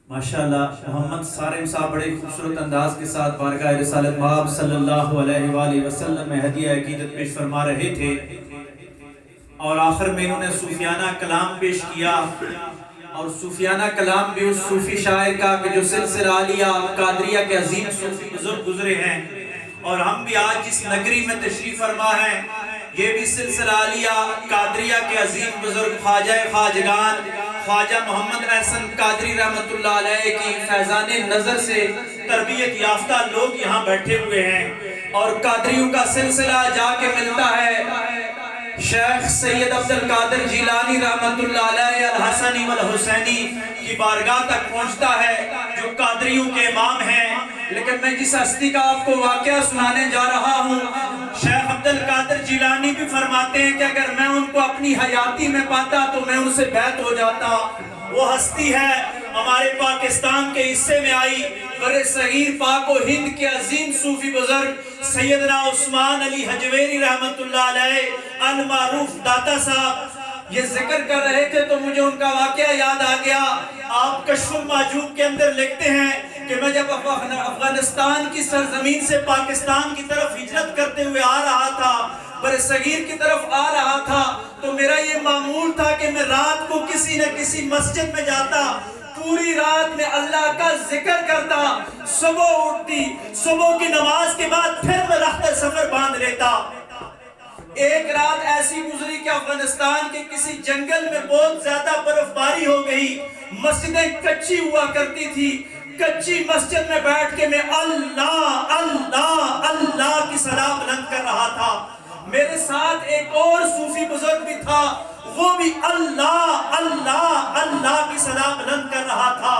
ماشاءاللہ محمد صارم صاحب بڑے خوبصورت انداز کے ساتھ بارگاہ رسالت مآب صلی اللہ علیہ وآلہ وسلم میں ہدیہ عقیدت پیش فرما رہے تھے، اور آخر میں انہوں نے صوفیانہ کلام پیش کیا، اور صوفیانہ کلام بھی اس صوفی شاعر کا کہ جو سلسلہ عالیہ قادریہ کے عظیم صوفی بزرگ گزرے ہیں، اور ہم بھی آج جس نگری میں تشریف فرما ہیں یہ بھی سلسلہ عالیہ قادریہ کے عظیم بزرگ خواجہ خواجگان خواجہ محمد احسن قادری رحمت اللہ علیہ کی فیضان نظر سے تربیت یافتہ لوگ یہاں بیٹھے ہوئے ہیں، اور قادریوں کا سلسلہ جا کے ملتا ہے شیخ سید عبد القادر جیلانی رحمت اللہ علیہ الحسنی والحسینی کی بارگاہ تک پہنچتا ہے جو قادریوں کے امام ہیں۔ لیکن میں جس ہستی کا آپ کو واقعہ سنانے جا رہا ہوں، شیخ عبد القادر جیلانی بھی فرماتے ہیں کہ اگر میں ان کو اپنی حیاتی میں پاتا تو میں ان سے بیعت ہو جاتا۔ وہ ہستی ہے ہمارے پاکستان کے حصے میں آئی، بر صغیر پاک و ہند کے عظیم صوفی بزرگ سیدنا عثمان علی حجویری رحمت اللہ علیہ المعروف داتا صاحب یہ ذکر کر رہے تھے تو مجھے ان کا واقعہ یاد آ گیا۔ آپ کشف المعجوب کے اندر لکھتے ہیں کہ میں جب افغانستان کی سرزمین سے پاکستان کی طرف ہجرت کرتے ہوئے آ رہا تھا، بر صغیر کی طرف آ رہا تھا، تو میرا یہ معمول تھا کہ میں رات کو کسی نہ کسی مسجد میں جاتا، پوری رات میں اللہ کا ذکر کرتا، صبح اٹھتی، صبح کی نماز کے بعد پھر میں رخت سفر باندھ لیتا۔ ایک رات ایسی گزری کہ افغانستان کے کسی جنگل میں بہت زیادہ برف باری ہو گئی، مسجدیں کچی ہوا کرتی تھی، کچی مسجد میں بیٹھ کے میں اللہ اللہ اللہ کی صلاح بلند کر رہا تھا۔ میرے ساتھ ایک اور صوفی بزرگ بھی تھا، وہ بھی اللہ اللہ اللہ کی صلاح بلند کر رہا تھا۔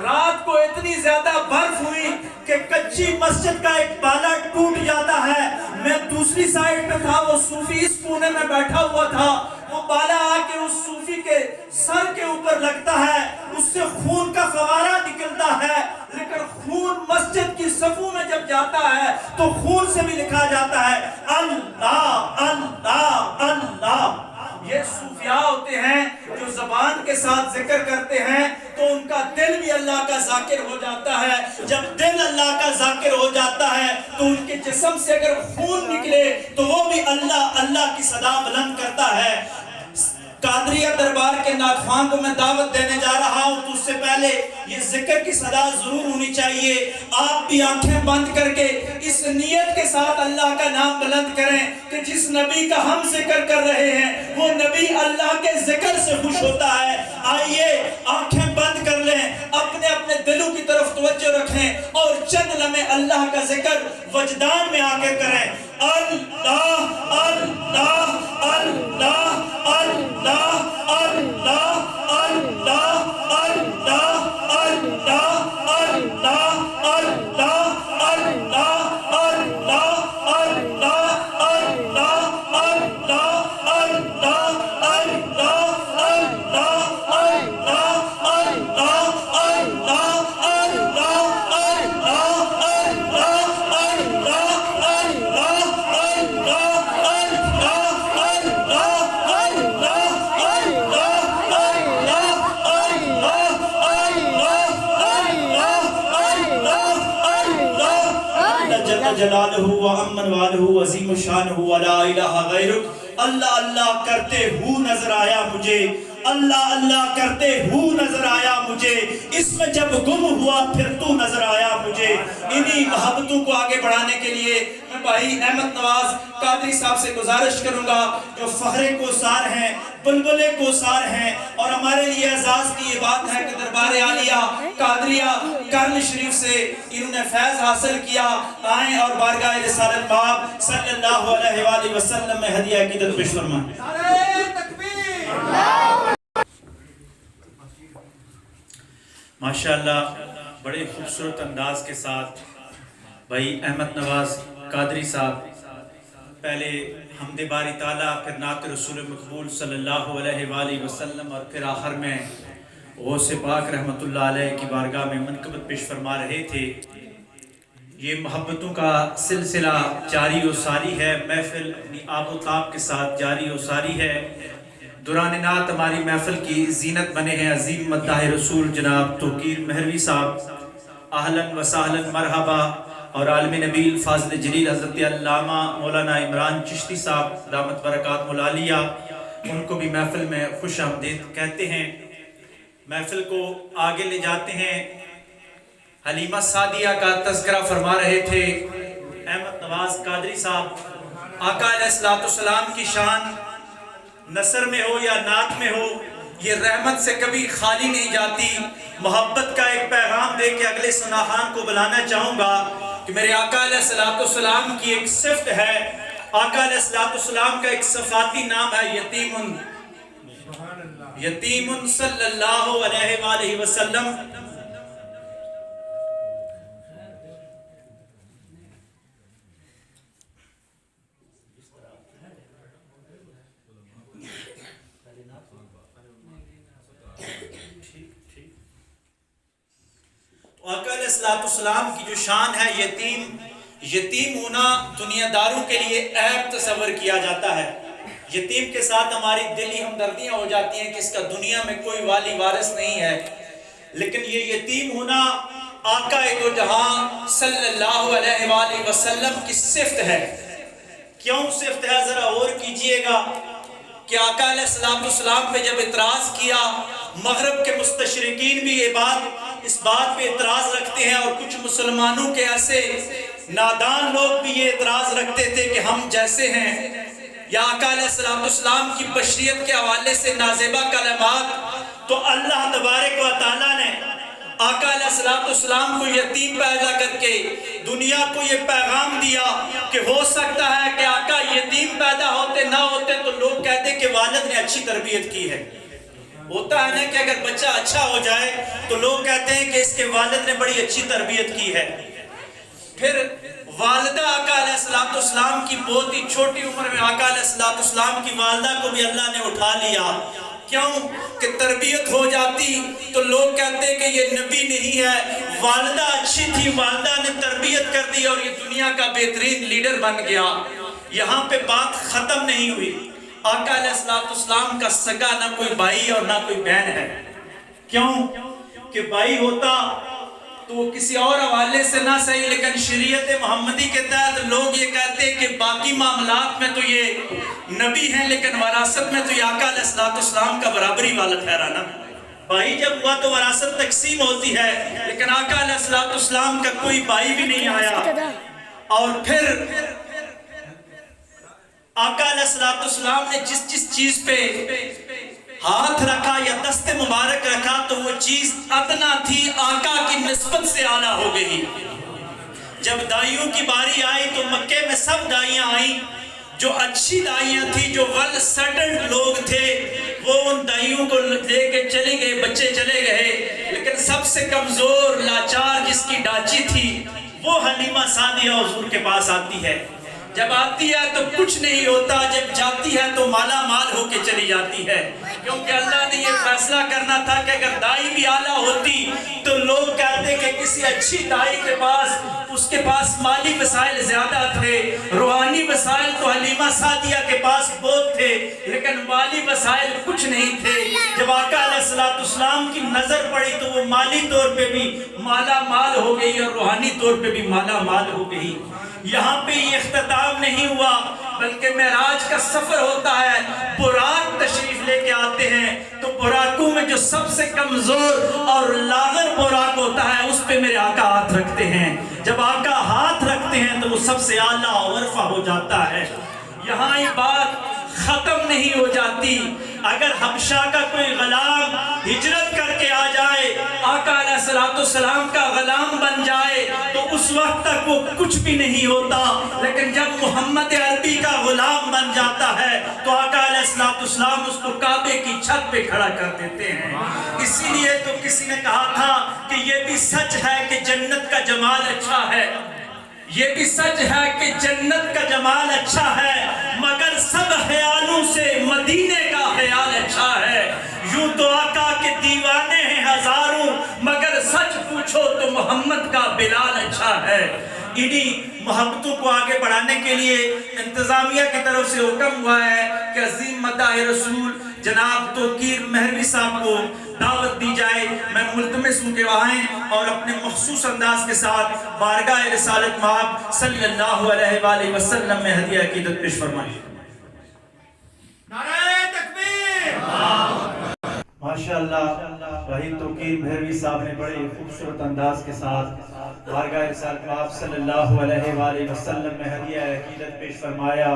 رات کو اتنی زیادہ برف ہوئی کہ کچی مسجد کا ایک بالا ٹوٹ جاتا ہے، میں دوسری سائیڈ پہ تھا، وہ صوفی اس کونے میں بیٹھا ہوا تھا، وہ بالا آ کے اس صوفی کے سر کے اوپر لگتا ہے، اس سے خون کا فوارہ نکلتا ہے، لیکن خون مسجد کی صفوں میں جب جاتا ہے تو خون سے بھی لکھا جاتا ہے اللہ اللہ اللہ۔ یہ صوفیاء ہوتے ہیں جو زبان کے ساتھ ذکر کرتے ہیں تو ان کا دل بھی اللہ کا ذاکر ہو جاتا ہے، جب دل اللہ کا ذاکر ہو جاتا ہے تو ان کے جسم سے اگر خون نکلے تو وہ بھی اللہ اللہ کی صدا بلند کرتا ہے۔ قادریہ دربار کے ناخواں کو میں دعوت دینے جا رہا ہوں تو اس سے پہلے یہ ذکر کی صدا ضرور ہونی چاہیے۔ آپ بھی آنکھیں بند کر کے اس نیت کے ساتھ اللہ کا نام بلند کریں کہ جس نبی کا ہم ذکر کر رہے ہیں وہ نبی اللہ کے ذکر سے خوش ہوتا ہے۔ آئیے آنکھیں بند کر لیں، اپنے اپنے دلوں کی طرف توجہ رکھیں اور چند لمحے اللہ کا ذکر وجدان میں آ کے کریں۔ اللہ اللہ اللہ اللہ اللہ اللہ اللہ اللہ اللہ اللہ جلالہ و امن والہ عظیم الشان ولا الہ غیرک۔ اللہ اللہ کرتے ہو نظر آیا مجھے، اللہ اللہ کرتے ہو نظر آیا مجھے، اس میں جب گم ہوا پھر تو نظر آیا مجھے۔ انہی محبتوں کو آگے بڑھانے کے لیے میں بھائی احمد نواز قادری صاحب سے گزارش کروں گا جو فخر کوثار ہیں، بلبل کوثار ہیں، اور ہمارے لیے اعزاز کی یہ بات ہے کہ دربار عالیہ قادریہ کرن شریف سے انہوں نے فیض حاصل کیا۔ آئیں اور بارگاہ رسالت مآب صلی اللہ علیہ وآلہ وسلم میں ہدیہ عقیدت پیش فرمائیں۔ ماشاءاللہ بڑے خوبصورت انداز کے ساتھ بھائی احمد نواز قادری صاحب پہلے حمد باری تعالیٰ، پھر نعت رسول مقبول صلی اللہ علیہ وآلہ وسلم، اور پھر آخر میں غوث پاک رحمت اللہ علیہ کی بارگاہ میں منقبت پیش فرما رہے تھے۔ یہ محبتوں کا سلسلہ جاری و ساری ہے، محفل اپنی آب و تاب کے ساتھ جاری و ساری ہے۔ دوران نعت ہماری محفل کی زینت بنے ہیں عظیم مداح رسول جناب توقیر مہروی صاحب، اہلاً و سہلاً مرحبا، اور عالم نبیل فاضل جلیل حضرت علامہ مولانا عمران چشتی صاحب دامت برکات العالیہ، ان کو بھی محفل میں خوش آمدید کہتے ہیں۔ محفل کو آگے لے جاتے ہیں۔ حلیمہ سعدیہ کا تذکرہ فرما رہے تھے احمد نواز قادری صاحب۔ آقا علیہ السلام کی شان نثر میں ہو یا نعت میں ہو، یہ رحمت سے کبھی خالی نہیں جاتی۔ محبت کا ایک پیغام دے کے اگلے سناخان کو بلانا چاہوں گا کہ میرے آقا علیہ السلام کی ایک صفت ہے، آقا علیہ السلام کا ایک صفاتی نام ہے یتیم، یتیم صلی اللہ علیہ وآلہ وسلم۔ آقا علیہ السلام کی جو شان ہے یتیم ہونا دنیا داروں کے لیے عیب تصور کیا جاتا ہے۔ یتیم کے ساتھ ہماری دلی ہمدردیاں ہو جاتی ہیں کہ اس کا دنیا میں کوئی والی وارث نہیں ہے، لیکن یہ یتیم ہونا آقا دو جہاں صلی اللہ علیہ وآلہ وسلم کی صفت ہے۔ کیوں صفت ہے ذرا غور کیجئے گا کہ آقا علیہ السلام پہ جب اعتراض کیا، مغرب کے مستشرقین بھی اس بات پہ اعتراض رکھتے ہیں، اور کچھ مسلمانوں کے ایسے نادان لوگ بھی یہ اعتراض رکھتے تھے کہ ہم جیسے ہیں، یا آقا علیہ السلام کی بشریت کے حوالے سے نازیبہ کلمات۔ تو اللہ تبارک و تعالیٰ نے آقا علیہ السلام کو یتیم پیدا کر کے دنیا کو یہ پیغام دیا کہ ہو سکتا ہے کہ آقا یتیم پیدا ہوتے نہ ہوتے تو لوگ کہتے کہ والد نے اچھی تربیت کی ہے۔ ہوتا ہے نا کہ اگر بچہ اچھا ہو جائے تو لوگ کہتے ہیں کہ اس کے والد نے بڑی اچھی تربیت کی ہے۔ پھر والدہ آقا علیہ السلام کی بہت ہی چھوٹی عمر میں آقا علیہ السلام کی والدہ کو بھی اللہ نے اٹھا لیا۔ کیوں کہ تربیت ہو جاتی تو لوگ کہتے کہ یہ نبی نہیں ہے، والدہ اچھی تھی، والدہ نے تربیت کر دی اور یہ دنیا کا بہترین لیڈر بن گیا۔ یہاں پہ بات ختم نہیں ہوئی۔ آقا علیہ السلام کا سگا نہ کوئی بھائی اور نہ کوئی بہن ہے۔ کیوں کہ بھائی ہوتا تو وہ کسی اور حوالے سے نہ صحیح، لیکن شریعت محمدی کے تحت لوگ یہ کہتے ہیں کہ باقی معاملات میں تو یہ نبی ہیں، لیکن وراثت میں تو یہ آقا علیہ السلام کا برابری والا ٹھہرانا۔ بھائی جب ہوا تو وراثت تقسیم ہوتی ہے، لیکن آقا علیہ السلام کا کوئی بھائی بھی نہیں آیا۔ اور پھر آقا علیہ السلام نے جس چیز پہ ہاتھ رکھا یا دست مبارک رکھا تو وہ چیز ادنا تھی، آقا کی نسبت سے اعلیٰ ہو گئی۔ جب دائیوں کی باری آئی تو مکے میں سب دائیاں آئیں، جو اچھی دائیاں تھی، جو ویل سیٹلڈ لوگ تھے، وہ ان دائیوں کو لے کے چلے گئے، بچے چلے گئے، لیکن سب سے کمزور لاچار جس کی ڈاچی تھی وہ حلیمہ سعدیہ حضور کے پاس آتی ہے۔ جب آتی ہے تو کچھ نہیں ہوتا، جب جاتی ہے تو مالا مال ہو کے چلی جاتی ہے، کیونکہ اللہ نے یہ فیصلہ کرنا تھا کہ اگر دائی بھی اعلیٰ ہوتی تو لوگ کہتے کہ کسی اچھی دائی کے پاس، اس کے پاس مالی وسائل زیادہ تھے، روحانی وسائل تو حلیمہ سعدیہ کے پاس بہت تھے، لیکن مالی وسائل کچھ نہیں تھے۔ جب آقا علیہ السلام کی نظر پڑی تو وہ مالی طور پہ بھی مالا مال ہو گئی اور روحانی طور پہ بھی مالا مال ہو گئی۔ یہاں پہ یہ اختتام نہیں ہوا بلکہ معراج کا سفر ہوتا ہے، براق تشریف لے کے آتے ہیں، تو براقوں میں جو سب سے کمزور اور لاغر براق ہوتا ہے اس پہ میرے آقا ہاتھ رکھتے ہیں۔ جب آقا ہاتھ رکھتے ہیں تو وہ سب سے اعلیٰ اور عرفہ ہو جاتا ہے۔ یہاں یہ بات ختم نہیں ہو جاتی۔ اگر حبشہ کا کوئی غلام ہجرت کر کے آ جائے، آقا علیہ السلام کا غلام بن جائے تو اس وقت تک وہ کچھ بھی نہیں ہوتا، لیکن جب محمد عربی کا غلام بن جاتا ہے تو آقا علیہ السلام اس کو کعبے کی چھت پہ کھڑا کر دیتے ہیں۔ اسی لیے تو کسی نے کہا تھا کہ یہ بھی سچ ہے کہ جنت کا جمال اچھا ہے، یہ بھی سچ ہے کہ جنت کا جمال اچھا ہے، مگر سب خیالوں سے مدینے کا خیال اچھا ہے۔ یوں تو آقا کے دیوانے ہیں ہزاروں، مگر سچ پوچھو تو محمد کا بلال اچھا ہے۔ انہی محبتوں کو آگے بڑھانے کے لیے انتظامیہ کی طرف سے حکم ہوا ہے کہ عظیم مداح رسول جناب توقیر مہروی صاحب کو دعوت دی جائے، میں ملتمس ہوں کہ وہ آئیں اور اپنے مخصوص انداز کے ساتھ بارگاہ رسالت مآب صلی اللہ علیہ وآلہ وسلم میں ہدیہ عقیدت پیش فرمائیں۔ نعرہ تکبیر! ماشاءاللہ وحید توقیر مہروی صاحب نے بڑے خوبصورت انداز کے ساتھ بارگاہ رسالت مآب صلی اللہ علیہ وآلہ وسلم میں ہدیہ عقیدت پیش فرمایا۔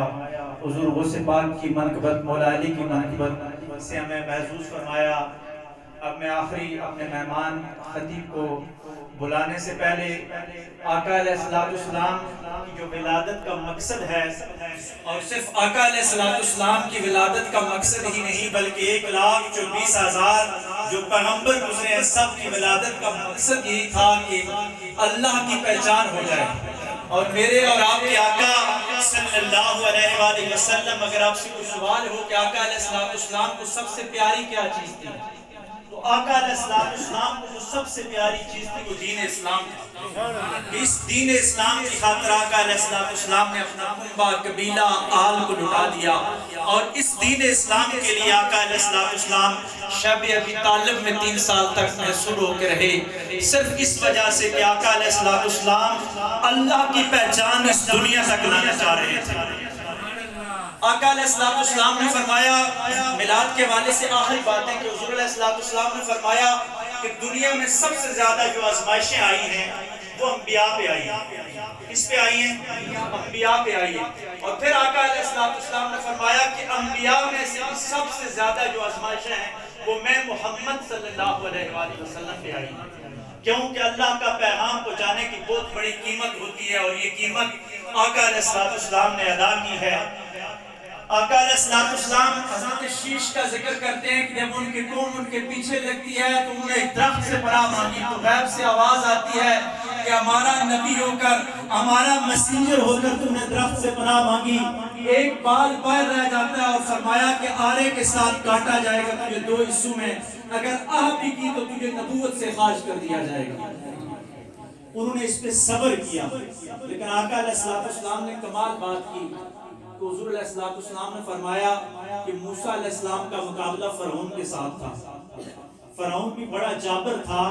حضور غوث پاک کی منقبت، مولا علی کی منقبت سے ہمیں محظوظ فرمایا۔ اب میں آخری اپنے مہمان خطیب کو بلانے سے پہلے آقا علیہ السلام کی جو ولادت کا مقصد ہے، اور صرف آقا علیہ السلام کی ولادت کا مقصد ہی نہیں بلکہ 1,24,000 جو پیغمبر گزرے ہیں سب کی ولادت کا مقصد یہی تھا کہ اللہ کی پہچان ہو جائے۔ اور میرے اور آپ کے آقا صلی اللہ علیہ وآلہ وسلم، اگر آپ سے کوئی سوال ہو کہ آقا علیہ السلام کو سب سے پیاری کیا چیز تھی، تو آقا علیہ السلام کو جو سب سے پیاری چیز تھی وہ دین اسلام تھا۔ اس دین اسلام کی خاطر آقا علیہ السلام نے اپنا کنبہ، قبیلہ، آل کو لٹا دیا، اور اس دین اسلام کے لیے آقا علیہ السلام شب ابی طالب میں 3 سال تک محصور ہو کے رہے، صرف اس وجہ سے کہ آقا علیہ السلام اللہ کی پہچان اس دنیا تک لانا چاہ رہے تھے۔ آقا علیہ السلام نے فرمایا، میلاد کے والے سے آخری بات ہے کہ حضور علیہ السلام نے فرمایا کہ دنیا میں سب سے زیادہ جو آزمائشیں آئی ہیں وہ انبیاء پہ آئی ہیں۔ کس پہ آئی ہیں؟ انبیاء پہ آئی ہیں۔ اور پھر آقا علیہ السلام نے فرمایا کہ انبیاء میں سے سب سے زیادہ جو آزمائشیں ہیں وہ میں محمد صلی اللہ علیہ وآلہ وسلم پہ آئی ہیں، کیونکہ اللہ کا پیغام پہنچانے کی بہت بڑی قیمت ہوتی ہے، اور یہ قیمت آقا علیہ السلام نے ادا کی ہے۔ آقا علیہ السلام حضرت شیش کا ذکر کرتے ہیں کہ جب ان کی قوم ان کے پیچھے لگتی ہے تو انہوں نے ایک درخت سے پناہ مانگی، تو غیب سے آواز آتی ہے کہ ہمارا نبی ہو کر، ہمارا مسنجر ہو کر تم نے درخت سے پناہ مانگی، ایک بال باہر رہ جاتا ہے، اور فرمایا کہ آرے کے ساتھ کاٹا جائے گا تجھے 2 حصوں میں، اگر آہ بھی کی تو تجھے نبوت سے خارج کر دیا جائے گا۔ انہوں نے اس پہ صبر کیا، لیکن آقا علیہ السلام نے کمال بات کی کہ حضور علیہ السلام نے فرمایا کہ موسیٰ علیہ السلام کا مقابلہ فرعون کے ساتھ تھا۔ فرعون بھی بڑا جابر تھا،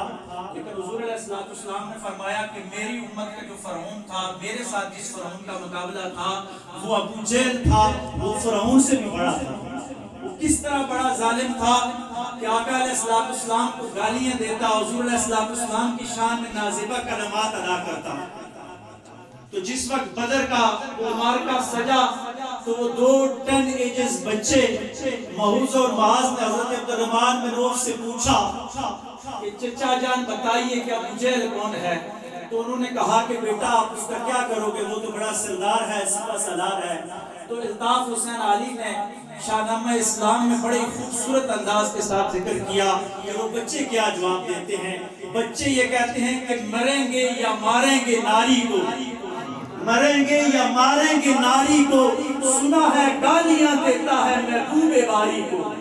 لیکن حضور علیہ السلام نے فرمایا کہ میری امت کا جو فرعون تھا، میرے ساتھ جس فرعون کا مقابلہ تھا وہ ابو جہل تھا، وہ فرعون سے بھی بڑا تھا۔ وہ کس طرح بڑا ظالم تھا کہ آقا علیہ السلام کو گالیاں دیتا، حضور علیہ السلام کی شان میں نازیبہ کلمات ادا کرتا۔ تو جس وقت بدر کا معرکہ سجا تو وہ 2 ٹن ایجز بچے محوذ اور معاذ نے حضرت عبد الرحمن بن عوف سے پوچھا کہ چچا جان بتائیے کہ ابو جہل کون ہے؟ تو انہوں نے کہا کہ بیٹا آپ اس کا کیا کرو گے، وہ تو بڑا سردار ہے، سپہ سالار ہے۔ تو الطاف حسین علی نے شاہنامہ اسلام میں بڑے خوبصورت انداز کے ساتھ ذکر کیا کہ وہ بچے کیا جواب دیتے ہیں۔ بچے یہ کہتے ہیں کہ مریں گے یا ماریں گے ناری کو، مریں گے یا ماریں گے ناری کو، سنا ہے گالیاں دیتا ہے محبوب باری کو۔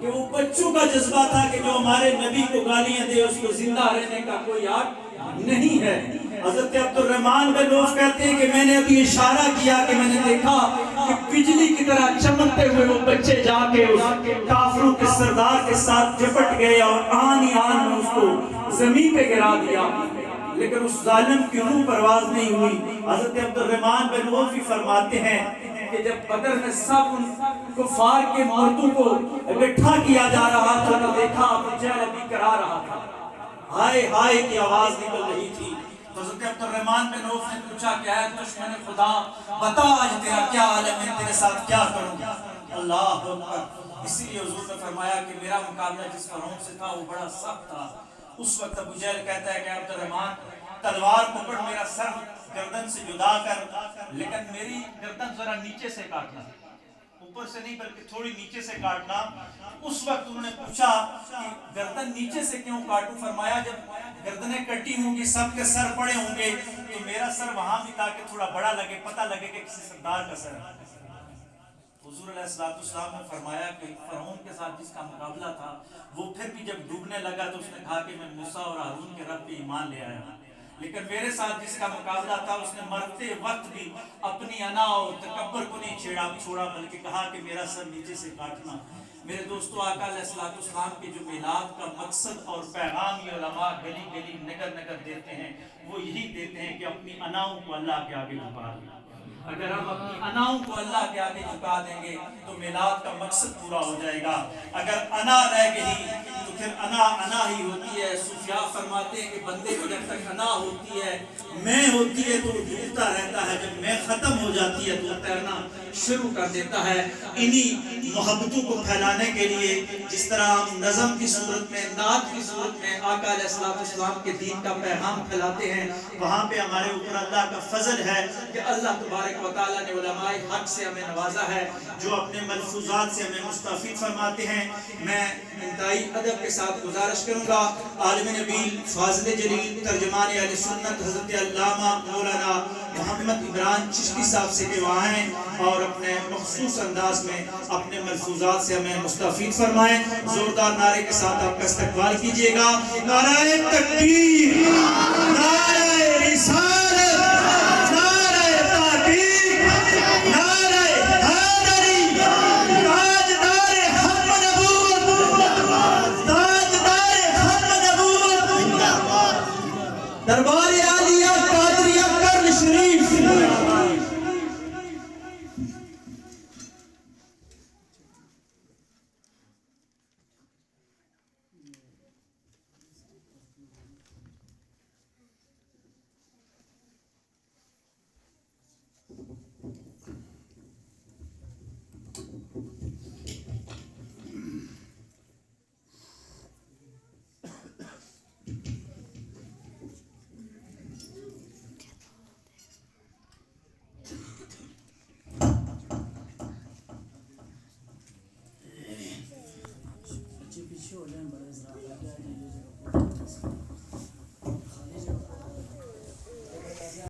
کہ وہ بچوں کا جذبہ تھا کہ جو ہمارے نبی کو گالیاں دے اس کو زندہ رہنے کا کوئی حق نہیں ہے۔ حضرت عبد الرحمن بن عوف کہتے ہیں کہ میں نے ابھی اشارہ کیا کہ میں نے دیکھا کہ بجلی کی طرح چمکتے ہوئے وہ بچے جا کے اس کافروں کے سردار کے ساتھ جپٹ گئے اور آن ہی آن میں اس کو زمین پہ گرا دیا، لیکن اس ظالم کی روح پرواز نہیں ہوئی۔ حضرت عبد الرحمن بن عوف بھی فرماتے ہیں کہ جب بدر میں سب ان کفار کے مردوں کو اکٹھا کیا جا رہا تھا تو دیکھا ابو جہل ابھی کرا رہا تھا، ہائے ہائے کی آواز نکل رہی تھی۔ حضرت عبد الرحمن بن عوف نے پوچھا کہ اے دشمن خدا بتا آج تیرا کیا عالم ہے، تیرے ساتھ کیا کروں؟ اللہ اکبر۔ اسی لیے حضور نے فرمایا کہ میرا مقابلہ جس فرعون سے تھا وہ بڑا سخت تھا۔ اس وقت ابو جہل کہتا ہے کہ عبد الرحمن تلوار پکڑ میرا سر گردن سے جدا کر، لیکن میری گردن ذرا نیچے سے کاٹنا، اوپر سے نہیں بلکہ تھوڑی نیچے سے کاٹنا۔ اس وقت انہوں نے پوچھا کہ گردن نیچے سے کیوں کاٹوں؟ فرمایا جب گردنیں کٹی ہوں گی سب کے سر بڑے ہوں گے تو میرا سر وہاں بھی تاکہ تھوڑا بڑا لگے، پتہ لگے کہ کسی سردار کا سر ہے۔ حضور علیہ السلام نے فرمایا کہ فرعون کے ساتھ جس کا مقابلہ تھا وہ پھر بھی جب ڈوبنے لگا تو اس نے کہا کہ میں موسیٰ اور ہارون کے رب پہ ایمان لے آیا، لیکن میرے ساتھ جس کا مقابلہ تھا اس نے مرتے وقت بھی اپنی انا اور تکبر کو نہیں چھوڑا بلکہ کہا کہ میرا سر نیچے سے کاٹنا۔ میرے دوستو، آقا علیہ السلام کے جو میلاد کا مقصد اور پیغام یہ علماء گلی گلی نگر نگر دیتے ہیں، وہ یہی دیتے ہیں کہ اپنی اناؤں کو اللہ کے آگے جھکا دیں۔ اگر ہم اپنی اناؤں کو اللہ کے آگے جھکا دیں گے تو میلاد کا مقصد پورا ہو جائے گا۔ اگر انا رہ گئی تو پھر انا ہی ہوتی ہے۔ صوفیاء فرماتے ہیں کہ بندے کو جب تک انا ہوتی ہے، میں ہوتی ہے تو ڈوبتا رہتا ہے، جب میں ختم ہو جاتی ہے تو تیرنا شروع کر دیتا ہے۔ انہی محبتوں کو پھیلانے کے لیے جس طرح ہم نظم کی صورت میں، نعت کی صورت میں آقا علیہ السلام کے دین کا پیغام پھیلاتے ہیں، وہاں پہ ہمارے اوپر اللہ کا فضل ہے کہ اللہ تبارک و تعالیٰ نے علماء حق سے ہمیں نوازا ہے، جو اپنے ملفوظات سے ہمیں مستفید فرماتے ہیں۔ میں انتہائی ادب کے ساتھ گزارش کروں گا عالم نبیل فاضل جلیل ترجمان اہل سنت حضرت علامہ مولانا محمد عمران چشتی صاحب سے کہ وہ آئیں اور اپنے مخصوص انداز میں اپنے ملفوظات سے ہمیں مستفید فرمائیں۔ زوردار نعرے کے ساتھ آپ کا استقبال کیجئے گا۔ نعرہ تکبیر، نعرہ رسالت، نعرہ تحقیق، نعرہ حیدری، تاجدار ختم نبوت، تاجدار ختم نبوت، دربار عالیہ قادریہ کرن شریف۔ پیچھے ہو جائیں، بڑے حضرات آگے آ جائیں۔